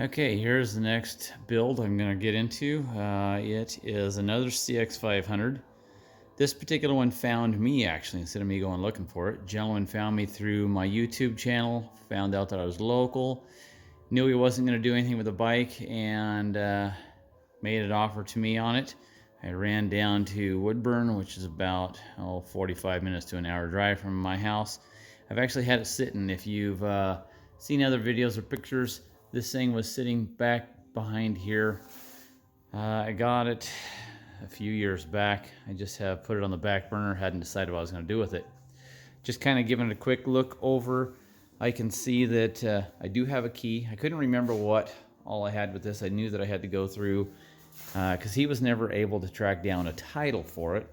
Okay, here's the next build I'm going to get into. It is another CX500. This particular one found me actually, instead of me going looking for it. Gentleman found me through my YouTube channel, found out that I was local, knew he wasn't going to do anything with the bike, and made an offer to me on it. I ran down to Woodburn, which is about 45 minutes to an hour drive from my house. I've actually had it sitting. If you've seen other videos or pictures, this thing was sitting back behind here. I got it a few years back. I just have put it on the back burner, hadn't decided what I was going to do with it. Just kind of giving it a quick look over. I can see that I do have a key. I couldn't remember what all I had with this. I knew that I had to go through because he was never able to track down a title for it.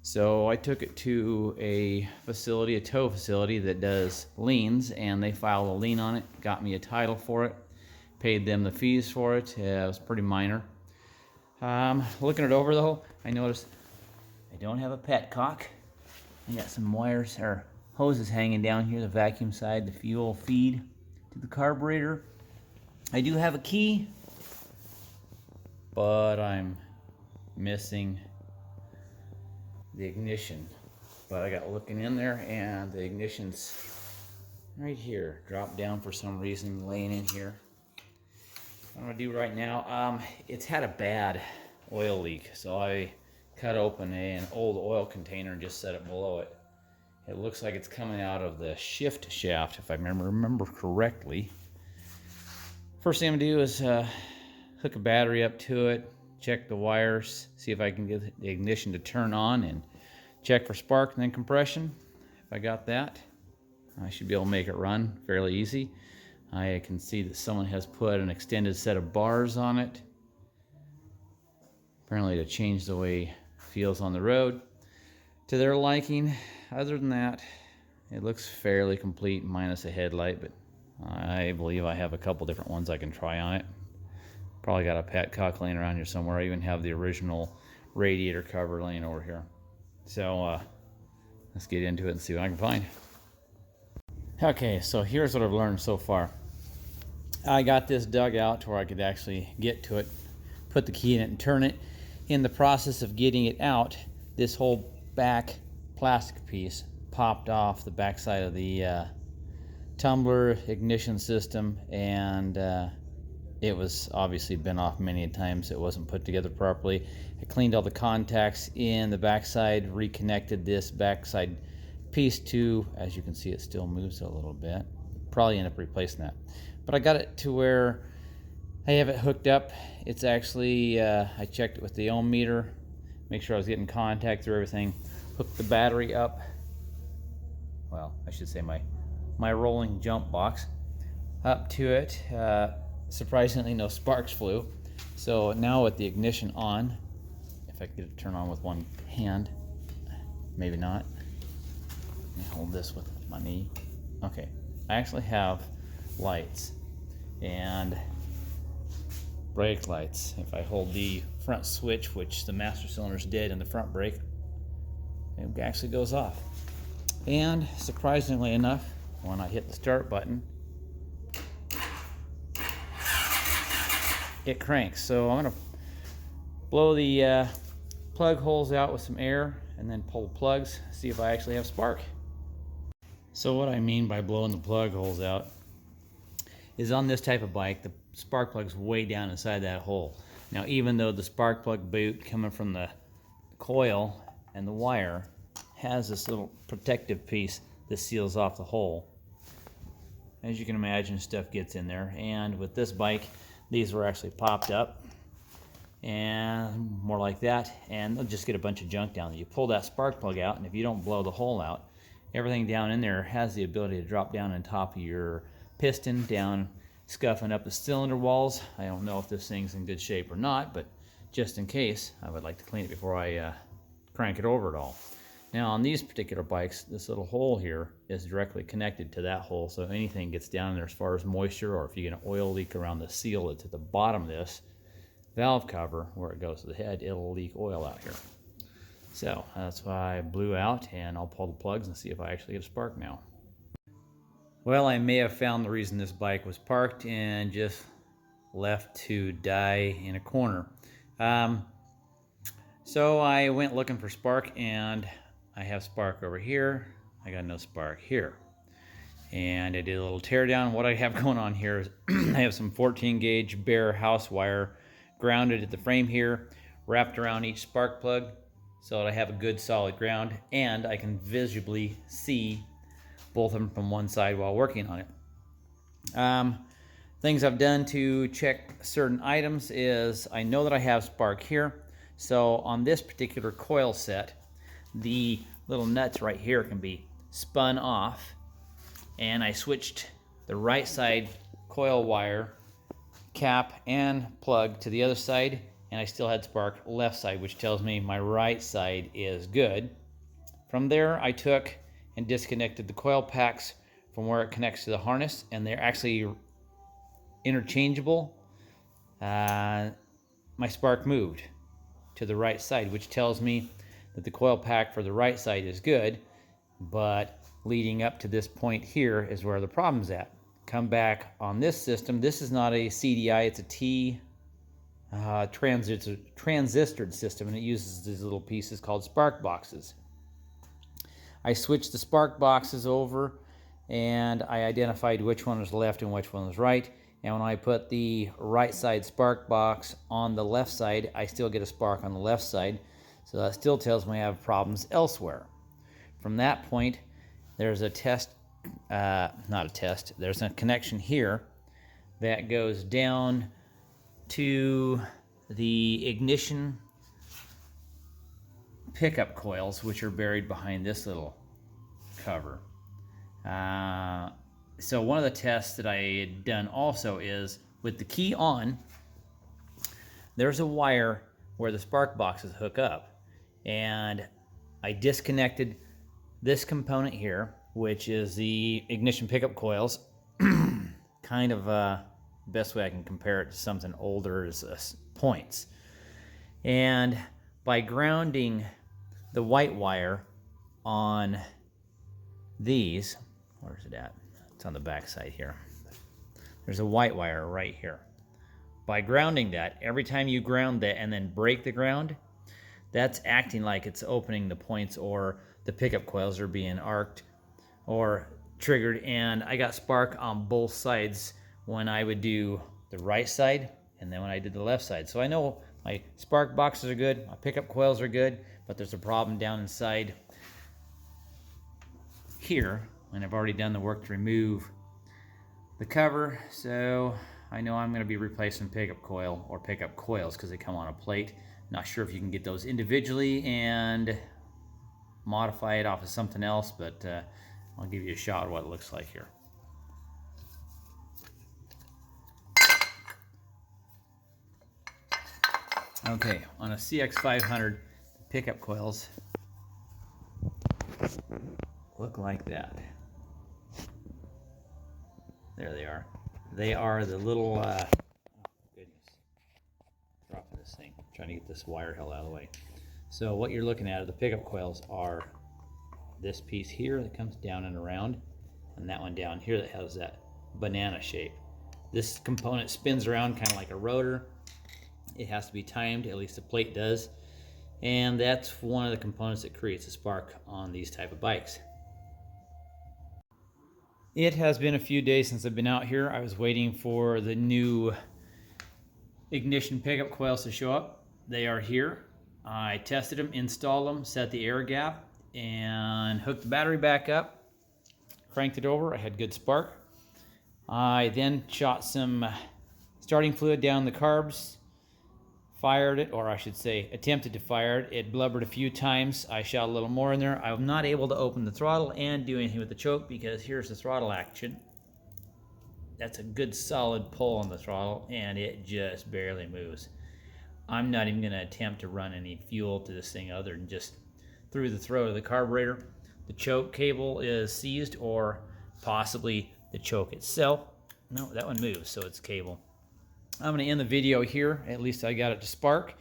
So I took it to a facility, a tow facility that does liens, and they filed a lien on it, got me a title for it, paid them the fees for it. It was pretty minor. Looking it over though, I noticed I don't have a petcock. I got some wires or hoses hanging down here, the vacuum side, the fuel feed to the carburetor. I do have a key, but I'm missing the ignition. But I got looking in there and the ignition's right here, dropped down for some reason, laying in here. What I'm gonna do right now, it's had a bad oil leak, so I cut open an old oil container and just set it below it. It looks like it's coming out of the shift shaft, if I remember correctly. First thing I'm gonna do is hook a battery up to it, check the wires, see if I can get the ignition to turn on, and check for spark and then compression. If I got that, I should be able to make it run fairly easy. I can see that someone has put an extended set of bars on it, apparently to change the way it feels on the road to their liking. Other than that, it looks fairly complete minus a headlight, but I believe I have a couple different ones I can try on it. Probably got a petcock laying around here somewhere. I even have the original radiator cover laying over here. So let's get into it and see what I can find. Okay, so here's what I've learned so far. I got this dug out to where I could actually get to it, put the key in it and turn it. In the process of getting it out, this whole back plastic piece popped off the backside of the tumbler ignition system, and it was obviously been off many times. It wasn't put together properly. I cleaned all the contacts in the backside, reconnected this backside piece to, as you can see, it still moves a little bit. Probably end up replacing that. But I got it to where I have it hooked up. It's actually, I checked it with the ohm meter, make sure I was getting contact through everything. Hooked the battery up. Well, I should say my rolling jump box up to it. Surprisingly, no sparks flew. So now with the ignition on, if I could get it to turn on with one hand, maybe not. Let me hold this with my knee. Okay, I actually have lights and brake lights. If I hold the front switch, which the master cylinder's dead in the front brake, it actually goes off. And surprisingly enough, when I hit the start button, it cranks. So I'm gonna blow the plug holes out with some air and then pull the plugs, see if I actually have spark. So what I mean by blowing the plug holes out is on this type of bike, the spark plug's way down inside that hole. Now, even though the spark plug boot coming from the coil and the wire has this little protective piece that seals off the hole, as you can imagine, stuff gets in there. And with this bike, these were actually popped up and more like that, and they'll just get a bunch of junk down there. You pull that spark plug out, and if you don't blow the hole out, everything down in there has the ability to drop down on top of your piston, down scuffing up the cylinder walls. I don't know if this thing's in good shape or not, but just in case, I would like to clean it before I crank it over at all. Now on these particular bikes, this little hole here is directly connected to that hole, so if anything gets down there as far as moisture, or if you get an oil leak around the seal that's at the bottom of this valve cover where it goes to the head, it'll leak oil out here. So that's why I blew out, and I'll pull the plugs and see if I actually get a spark now. Well, I may have found the reason this bike was parked and just left to die in a corner. So I went looking for spark, and I have spark over here. I got no spark here. And I did a little tear down. What I have going on here is I have some 14 gauge bare house wire grounded at the frame here, wrapped around each spark plug so that I have a good solid ground, and I can visibly see both of them from one side while working on it. Things I've done to check certain items is I know that I have spark here. So on this particular coil set, the little nuts right here can be spun off, and I switched the right side coil wire cap and plug to the other side, and I still had spark left side, which tells me my right side is good. From there, I took and disconnected the coil packs from where it connects to the harness, and they're actually interchangeable. My spark moved to the right side, which tells me that the coil pack for the right side is good, but leading up to this point here is where the problem's at. Come back on this system. This is not a CDI, it's a T transistored system, and it uses these little pieces called spark boxes. I switched the spark boxes over, and I identified which one was left and which one was right. And when I put the right side spark box on the left side, I still get a spark on the left side. So that still tells me I have problems elsewhere. From that point, there's a there's a connection here that goes down to the ignition pickup coils, which are buried behind this little cover. So one of the tests that I had done also is with the key on, there's a wire where the spark boxes hook up, and I disconnected this component here, which is the ignition pickup coils. Kind of best way I can compare it to something older is points. And by grounding the white wire on these, where's it at? It's on the back side here. There's a white wire right here. By grounding that, every time you ground that and then break the ground, that's acting like it's opening the points, or the pickup coils are being arced or triggered. And I got spark on both sides when I would do the right side and then when I did the left side. So I know my spark boxes are good, my pickup coils are good, but there's a problem down inside here, and I've already done the work to remove the cover, so I know I'm going to be replacing pickup coil or pickup coils because they come on a plate. Not sure if you can get those individually and modify it off of something else, but I'll give you a shot of what it looks like here. Okay, on a CX500, pickup coils look like that. There they are. They are the little, oh goodness, dropping this thing, trying to get this wire held out of the way. So what you're looking at are the pickup coils are this piece here that comes down and around, and that one down here that has that banana shape. This component spins around kind of like a rotor. It has to be timed, at least the plate does, and that's one of the components that creates a spark on these type of bikes. It has been a few days since I've been out here. I was waiting for the new ignition pickup coils to show up. They are here. I tested them, installed them, set the air gap, and hooked the battery back up, cranked it over. I had good spark. I then shot some starting fluid down the carbs, fired it, or I should say attempted to fire it. It blubbered a few times. I shot a little more in there. I'm not able to open the throttle and do anything with the choke because here's the throttle action. That's a good solid pull on the throttle, and it just barely moves. I'm not even going to attempt to run any fuel to this thing other than just through the throat of the carburetor. The choke cable is seized, or possibly the choke itself. No, that one moves, so it's cable. I'm going to end the video here. At least I got it to spark.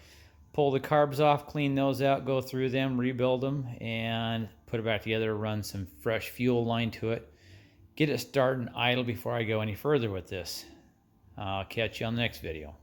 Pull the carbs off, clean those out, go through them, rebuild them, and put it back together, run some fresh fuel line to it. Get it started and idle before I go any further with this. I'll catch you on the next video.